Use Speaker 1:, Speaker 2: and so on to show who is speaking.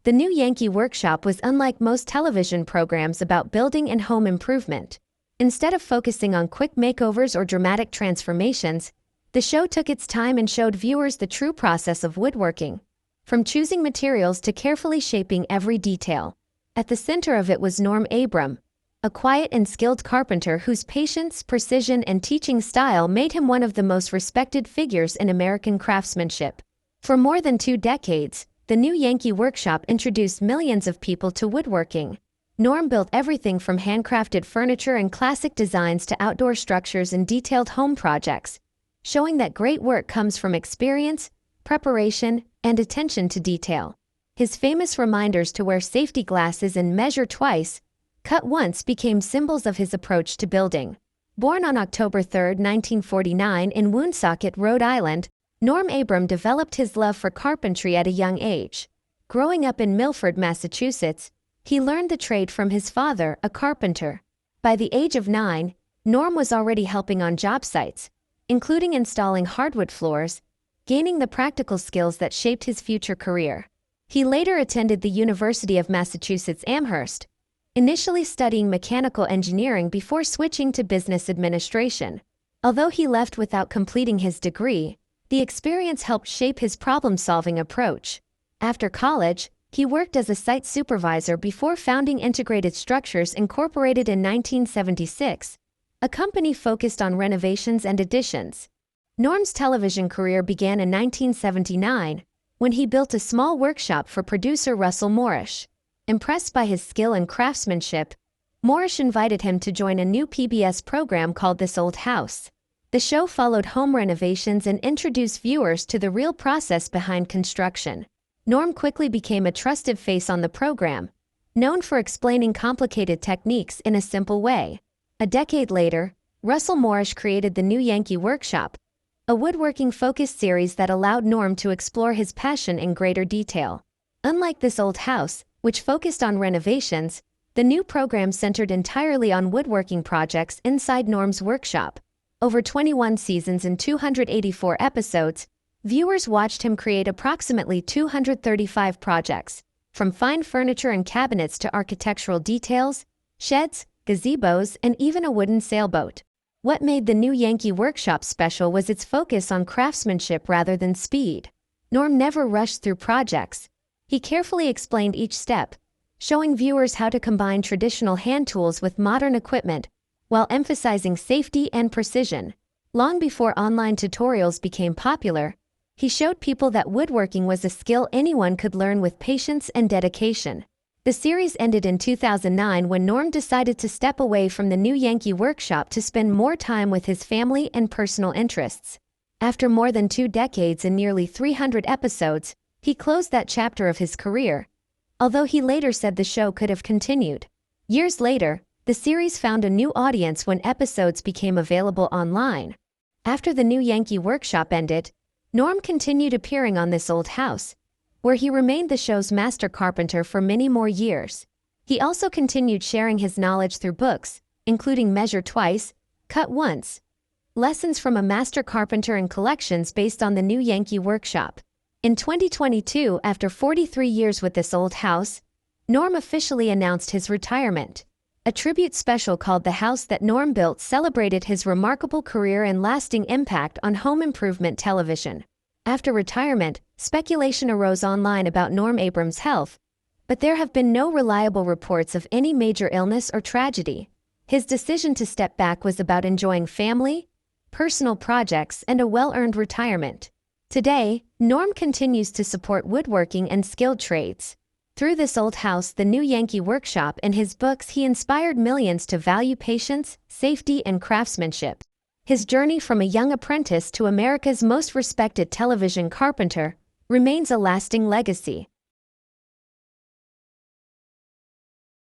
Speaker 1: The new Yankee Workshop was unlike most television programs about building and home improvement. Instead of focusing on quick makeovers or dramatic transformations, the show took its time and showed viewers the true process of woodworking, from choosing materials to carefully shaping every detail. At the center of it was Norm Abram, a quiet and skilled carpenter whose patience, precision, and teaching style made him one of the most respected figures in American craftsmanship. For more than 2 decades, the new Yankee Workshop introduced millions of people to woodworking. Norm built everything from handcrafted furniture and classic designs to outdoor structures and detailed home projects, showing that great work comes from experience, preparation, and attention to detail. His famous reminders to wear safety glasses and measure twice, cut once became symbols of his approach to building. Born on October 3, 1949 in Woonsocket, Rhode Island, Norm Abram developed his love for carpentry at a young age. Growing up in Milford, Massachusetts, he learned the trade from his father, a carpenter. By the age of 9, Norm was already helping on job sites, including installing hardwood floors, gaining the practical skills that shaped his future career. He later attended the University of Massachusetts Amherst, initially studying mechanical engineering before switching to business administration. Although he left without completing his degree, the experience helped shape his problem-solving approach. After college, he worked as a site supervisor before founding Integrated Structures Incorporated in 1976, a company focused on renovations and additions. Norm's television career began in 1979, when he built a small workshop for producer Russell Morrish. Impressed by his skill and craftsmanship, Morrish invited him to join a new PBS program called This Old House. The show followed home renovations and introduced viewers to the real process behind construction. Norm quickly became a trusted face on the program, known for explaining complicated techniques in a simple way. A decade later, Russell Morrish created the new Yankee Workshop, a woodworking-focused series that allowed Norm to explore his passion in greater detail. Unlike This Old House, which focused on renovations, the new program centered entirely on woodworking projects inside Norm's workshop. Over 21 seasons and 284 episodes, viewers watched him create approximately 235 projects, from fine furniture and cabinets to architectural details, sheds, gazebos, and even a wooden sailboat. What made the new Yankee Workshop special was its focus on craftsmanship rather than speed. Norm never rushed through projects. He carefully explained each step, showing viewers how to combine traditional hand tools with modern equipment, while emphasizing safety and precision. Long before online tutorials became popular, he showed people that woodworking was a skill anyone could learn with patience and dedication. The series ended in 2009 when Norm decided to step away from the new Yankee Workshop to spend more time with his family and personal interests. After more than 2 decades and nearly 300 episodes, he closed that chapter of his career, although he later said the show could have continued. Years later, the series found a new audience when episodes became available online. After the new Yankee Workshop ended, Norm continued appearing on This Old House, where he remained the show's master carpenter for many more years. He also continued sharing his knowledge through books, including Measure Twice, Cut Once, Lessons from a Master Carpenter, and collections based on the new Yankee Workshop. In 2022, after 43 years with This Old House, Norm officially announced his retirement. A tribute special called The House That Norm Built celebrated his remarkable career and lasting impact on home improvement television. After retirement, speculation arose online about Norm Abram's health, but there have been no reliable reports of any major illness or tragedy. His decision to step back was about enjoying family, personal projects, and a well-earned retirement. Today, Norm continues to support woodworking and skilled trades. Through This Old House, the new Yankee Workshop, and his books, he inspired millions to value patience, safety, and craftsmanship. His journey from a young apprentice to America's most respected television carpenter remains a lasting legacy.